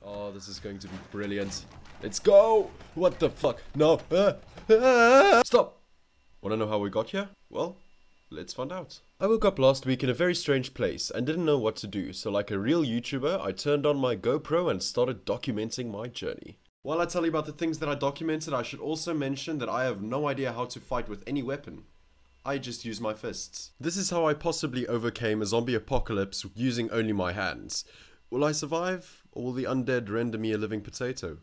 Oh, this is going to be brilliant. Let's go! What the fuck? No! Stop! Wanna know how we got here? Well, let's find out. I woke up last week in a very strange place and didn't know what to do, so like a real YouTuber, I turned on my GoPro and started documenting my journey. While I tell you about the things that I documented, I should also mention that I have no idea how to fight with any weapon. I just use my fists. This is how I possibly overcame a zombie apocalypse using only my hands. Will I survive, or will the undead render me a living potato?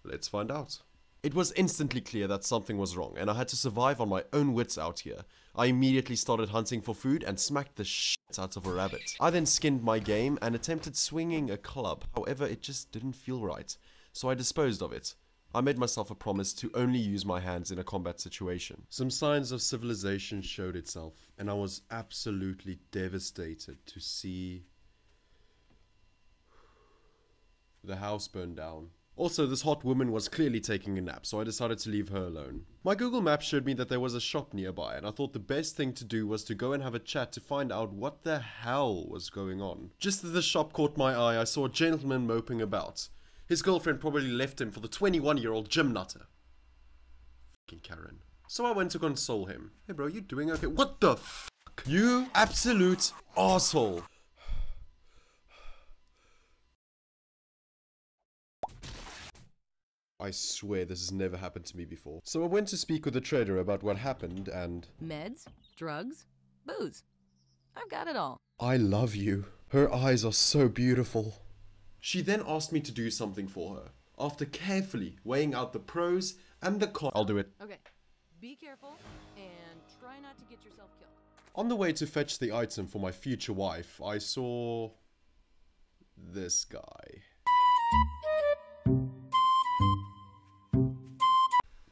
Let's find out. It was instantly clear that something was wrong, and I had to survive on my own wits out here. I immediately started hunting for food and smacked the shit out of a rabbit. I then skinned my game and attempted swinging a club, however it just didn't feel right, so I disposed of it. I made myself a promise to only use my hands in a combat situation. Some signs of civilization showed itself, and I was absolutely devastated to see the house burn down. Also, this hot woman was clearly taking a nap, so I decided to leave her alone. My Google Maps showed me that there was a shop nearby, and I thought the best thing to do was to go and have a chat to find out what the hell was going on. Just as the shop caught my eye, I saw a gentleman moping about. His girlfriend probably left him for the 21-year-old gym nutter. Fucking Karen. So I went to console him. Hey bro, you doing okay? What the fuck? You absolute asshole. I swear this has never happened to me before. So I went to speak with the trader about what happened and... Meds, drugs, booze. I've got it all. I love you. Her eyes are so beautiful. She then asked me to do something for her. After carefully weighing out the pros and the cons... I'll do it. Okay, be careful and try not to get yourself killed. On the way to fetch the item for my future wife, I saw... this guy.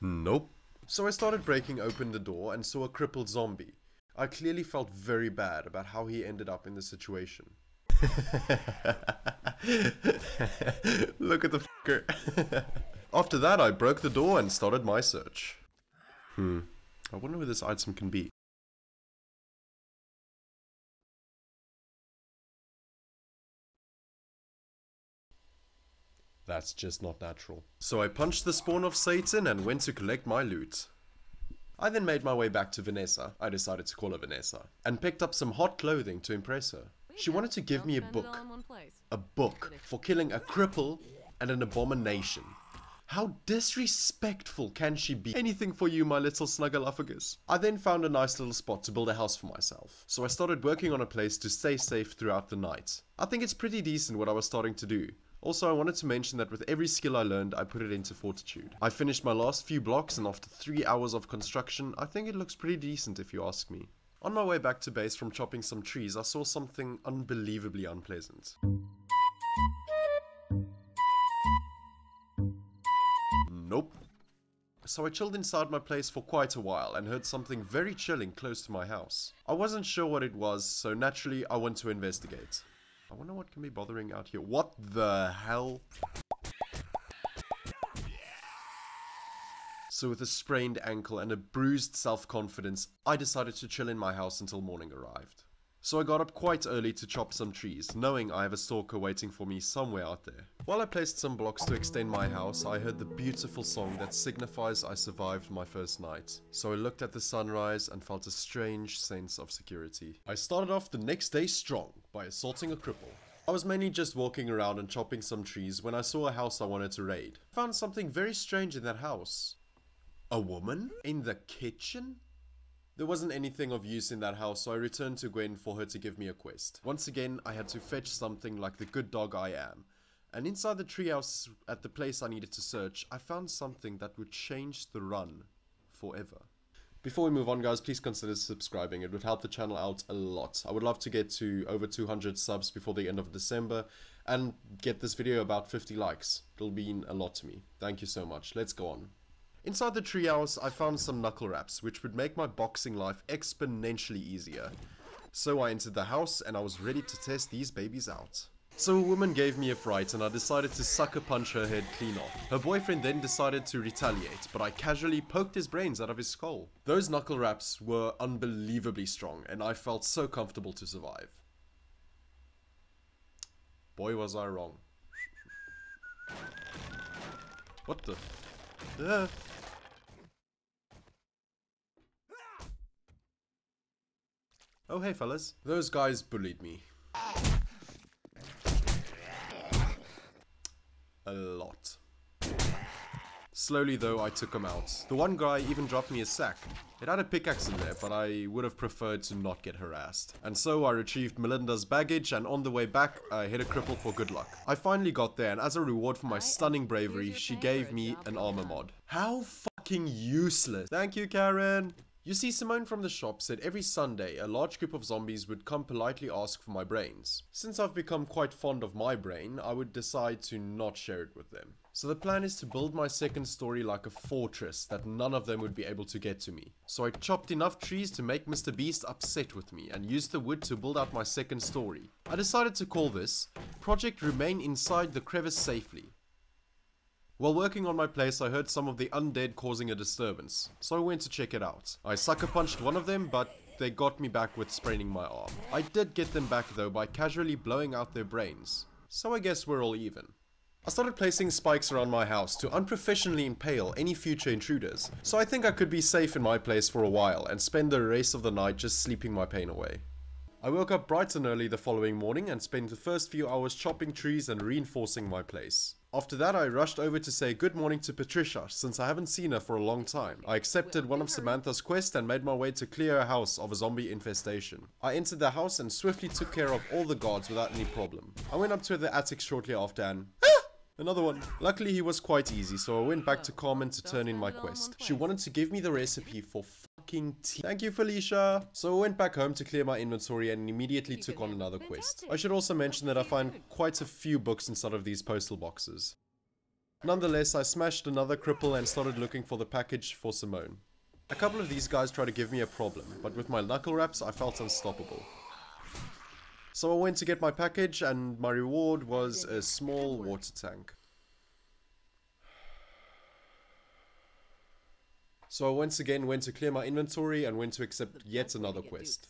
Nope. So I started breaking open the door and saw a crippled zombie. I clearly felt very bad about how he ended up in the situation. Look at the fucker. After that, I broke the door and started my search. I wonder where this item can be. That's just not natural. So I punched the spawn of Satan and went to collect my loot. I then made my way back to Vanessa, I decided to call her Vanessa, and picked up some hot clothing to impress her. She wanted to give me a book. A book for killing a cripple and an abomination. How disrespectful can she be? Anything for you, my little snuggleophagus. I then found a nice little spot to build a house for myself. So I started working on a place to stay safe throughout the night. I think it's pretty decent what I was starting to do. Also, I wanted to mention that with every skill I learned, I put it into fortitude. I finished my last few blocks, and after 3 hours of construction, I think it looks pretty decent if you ask me. On my way back to base from chopping some trees, I saw something unbelievably unpleasant. Nope. So I chilled inside my place for quite a while and heard something very chilling close to my house. I wasn't sure what it was, so naturally I went to investigate. I wonder what can be bothering out here. What the hell? So with a sprained ankle and a bruised self-confidence, I decided to chill in my house until morning arrived. So I got up quite early to chop some trees, knowing I have a stalker waiting for me somewhere out there. While I placed some blocks to extend my house, I heard the beautiful song that signifies I survived my first night. So I looked at the sunrise and felt a strange sense of security. I started off the next day strong by assaulting a cripple. I was mainly just walking around and chopping some trees when I saw a house I wanted to raid. I found something very strange in that house. A woman? In the kitchen? There wasn't anything of use in that house, so I returned to Gwen for her to give me a quest. Once again, I had to fetch something like the good dog I am. And inside the treehouse at the place I needed to search, I found something that would change the run forever. Before we move on, guys, please consider subscribing. It would help the channel out a lot. I would love to get to over 200 subs before the end of December and get this video about 50 likes. It'll mean a lot to me. Thank you so much. Let's go on. Inside the treehouse, I found some knuckle wraps, which would make my boxing life exponentially easier. So I entered the house and I was ready to test these babies out. So a woman gave me a fright and I decided to sucker punch her head clean off. Her boyfriend then decided to retaliate, but I casually poked his brains out of his skull. Those knuckle wraps were unbelievably strong and I felt so comfortable to survive. Boy, was I wrong. What the? Ah. Oh, hey, fellas. Those guys bullied me. A lot. Slowly though, I took them out. The one guy even dropped me a sack. It had a pickaxe in there, but I would have preferred to not get harassed. And so I retrieved Melinda's baggage, and on the way back, I hit a cripple for good luck. I finally got there, and as a reward for my stunning bravery, she gave me an armor mod. How fucking useless. Thank you, Karen. You see, Simone from the shop said every Sunday a large group of zombies would come politely ask for my brains. Since I've become quite fond of my brain, I would decide to not share it with them. So the plan is to build my second story like a fortress that none of them would be able to get to me. So I chopped enough trees to make Mr. Beast upset with me and used the wood to build out my second story. I decided to call this Project Remain Inside the Crevice Safely. While working on my place, I heard some of the undead causing a disturbance, so I went to check it out. I sucker punched one of them, but they got me back with spraining my arm. I did get them back though by casually blowing out their brains, so I guess we're all even. I started placing spikes around my house to unprofessionally impale any future intruders, so I think I could be safe in my place for a while and spend the rest of the night just sleeping my pain away. I woke up bright and early the following morning and spent the first few hours chopping trees and reinforcing my place. After that, I rushed over to say good morning to Patricia, since I haven't seen her for a long time. I accepted one of Samantha's quests and made my way to clear her house of a zombie infestation. I entered the house and swiftly took care of all the guards without any problem. I went up to the attic shortly after and... another one. Luckily he was quite easy, so I went back to Carmen to turn in my quest. She wanted to give me the recipe for fucking tea. Thank you, Felicia. So I went back home to clear my inventory and immediately took on another quest. I should also mention that I find quite a few books inside of these postal boxes. Nonetheless, I smashed another cripple and started looking for the package for Simone. A couple of these guys tried to give me a problem, but with my knuckle wraps I felt unstoppable. So I went to get my package and my reward was a small water tank. So I once again went to clear my inventory and went to accept yet another quest.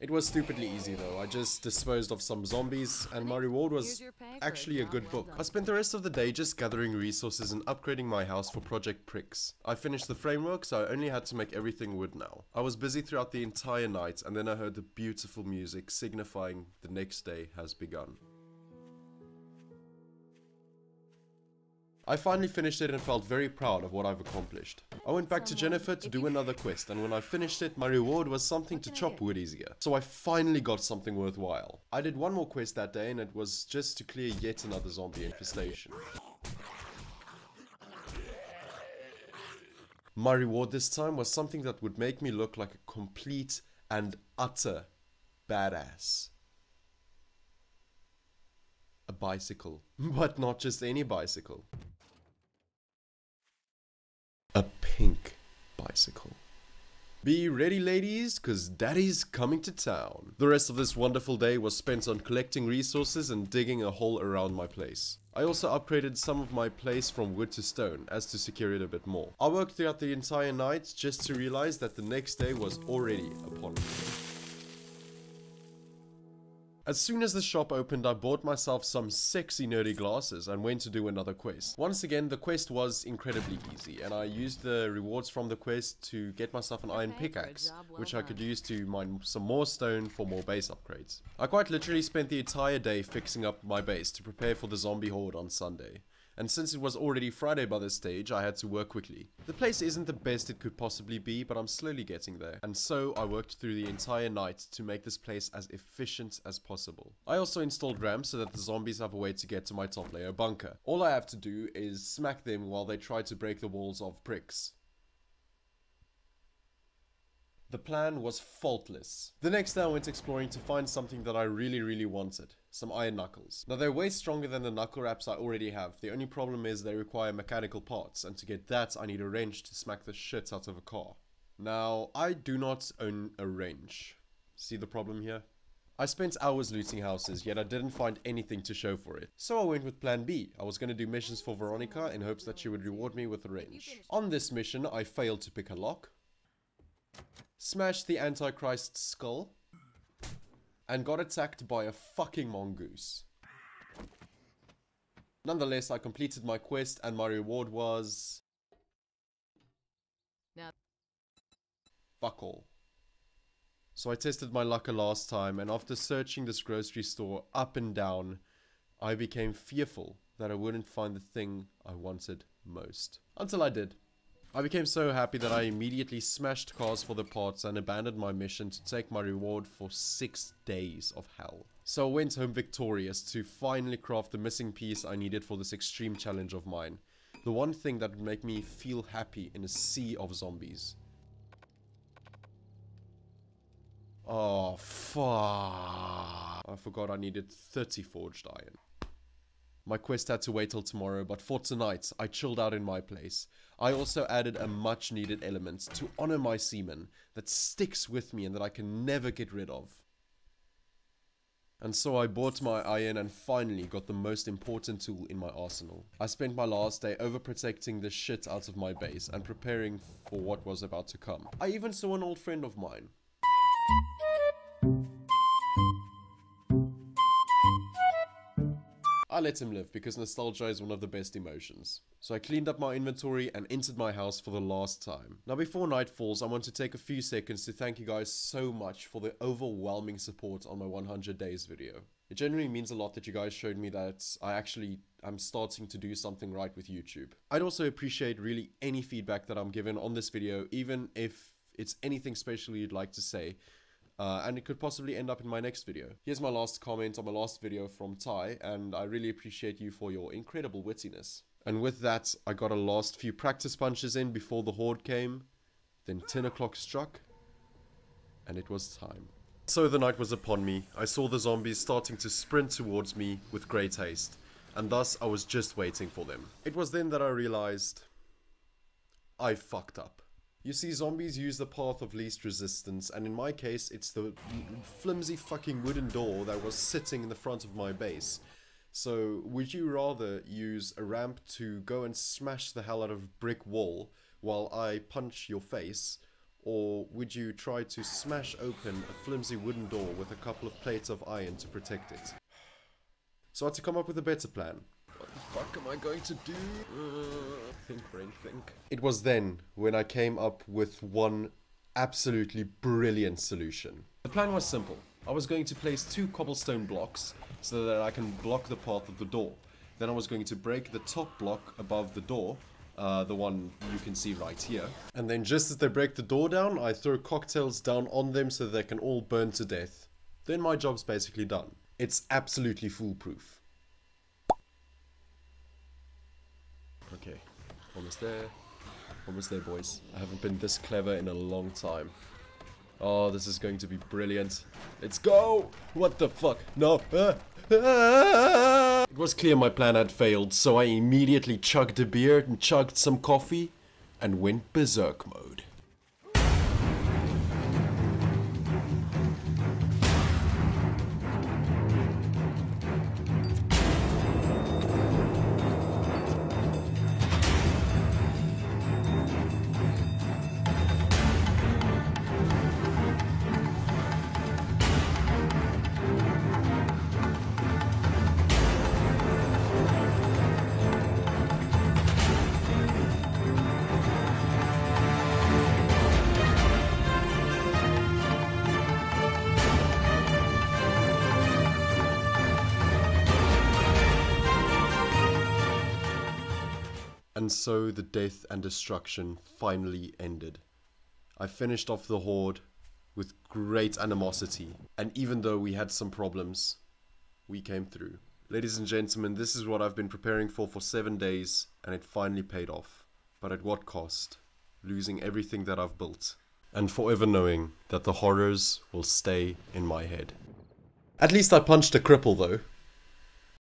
It was stupidly easy though. I just disposed of some zombies and my reward was actually a good book. I spent the rest of the day just gathering resources and upgrading my house for Project Pricks. I finished the framework, so I only had to make everything wood now. I was busy throughout the entire night and then I heard the beautiful music signifying the next day has begun. I finally finished it and felt very proud of what I've accomplished. I went back to Jennifer to do another quest, and when I finished it, my reward was something to chop wood easier. So I finally got something worthwhile. I did one more quest that day and it was just to clear yet another zombie infestation. My reward this time was something that would make me look like a complete and utter badass. A bicycle. But not just any bicycle. A pink bicycle. Be ready, ladies, cause daddy's coming to town. The rest of this wonderful day was spent on collecting resources and digging a hole around my place. I also upgraded some of my place from wood to stone, as to secure it a bit more. I worked throughout the entire night just to realize that the next day was already upon me. As soon as the shop opened, I bought myself some sexy nerdy glasses and went to do another quest. Once again, the quest was incredibly easy, and I used the rewards from the quest to get myself an iron pickaxe, which I could use to mine some more stone for more base upgrades. I quite literally spent the entire day fixing up my base to prepare for the zombie horde on Sunday. And since it was already Friday by this stage, I had to work quickly. The place isn't the best it could possibly be, but I'm slowly getting there. And so I worked through the entire night to make this place as efficient as possible. I also installed ramps so that the zombies have a way to get to my top layer bunker. All I have to do is smack them while they try to break the walls of bricks. The plan was faultless. The next day I went exploring to find something that I really wanted. Some iron knuckles. Now they're way stronger than the knuckle wraps I already have. The only problem is they require mechanical parts, and to get that I need a wrench to smack the shit out of a car. Now, I do not own a wrench. See the problem here? I spent hours looting houses, yet I didn't find anything to show for it. So I went with plan B. I was going to do missions for Veronica in hopes that she would reward me with a wrench. On this mission, I failed to pick a lock, smashed the Antichrist's skull, and got attacked by a fucking mongoose. Nonetheless, I completed my quest and my reward was... Now, fuck all. So I tested my luck last time, and after searching this grocery store up and down, I became fearful that I wouldn't find the thing I wanted most. Until I did. I became so happy that I immediately smashed cars for the parts and abandoned my mission to take my reward for 6 days of hell. So I went home victorious to finally craft the missing piece I needed for this extreme challenge of mine. The one thing that would make me feel happy in a sea of zombies. Oh, fuck. I forgot I needed 30 forged iron. My quest had to wait till tomorrow, but for tonight, I chilled out in my place. I also added a much needed element to honor my semen that sticks with me and that I can never get rid of. And so I bought my iron and finally got the most important tool in my arsenal. I spent my last day overprotecting the shit out of my base and preparing for what was about to come. I even saw an old friend of mine. I let him live because nostalgia is one of the best emotions. So I cleaned up my inventory and entered my house for the last time. Now before night falls, I want to take a few seconds to thank you guys so much for the overwhelming support on my 100 days video. It genuinely means a lot that you guys showed me that I'm starting to do something right with YouTube. I'd also appreciate really any feedback that I'm given on this video, even if it's anything special you'd like to say. And it could possibly end up in my next video. Here's my last comment on my last video from Ty, and I really appreciate you for your incredible wittiness. And with that, I got a last few practice punches in before the horde came. Then 10 o'clock struck, and it was time. So the night was upon me. I saw the zombies starting to sprint towards me with great haste, and thus I was just waiting for them. It was then that I realized I fucked up. You see, zombies use the path of least resistance, and in my case, it's the flimsy fucking wooden door that was sitting in the front of my base. So, would you rather use a ramp to go and smash the hell out of a brick wall while I punch your face, or would you try to smash open a flimsy wooden door with a couple of plates of iron to protect it? So I had to come up with a better plan. What the fuck am I going to do? Think, brain, think. It was then when I came up with one absolutely brilliant solution. The plan was simple. I was going to place 2 cobblestone blocks so that I can block the path of the door. Then I was going to break the top block above the door, the one you can see right here. And then just as they break the door down, I throw cocktails down on them so they can all burn to death. Then my job's basically done. It's absolutely foolproof. Okay, almost there boys. I haven't been this clever in a long time. Oh, this is going to be brilliant. Let's go! What the fuck? No! It was clear my plan had failed, so I immediately chugged a beer and chugged some coffee and went berserk mode. And so the death and destruction finally ended. I finished off the horde with great animosity, and even though we had some problems, we came through. Ladies and gentlemen, this is what I've been preparing for 7 days, and it finally paid off. But at what cost? Losing everything that I've built, and forever knowing that the horrors will stay in my head. At least I punched a cripple though.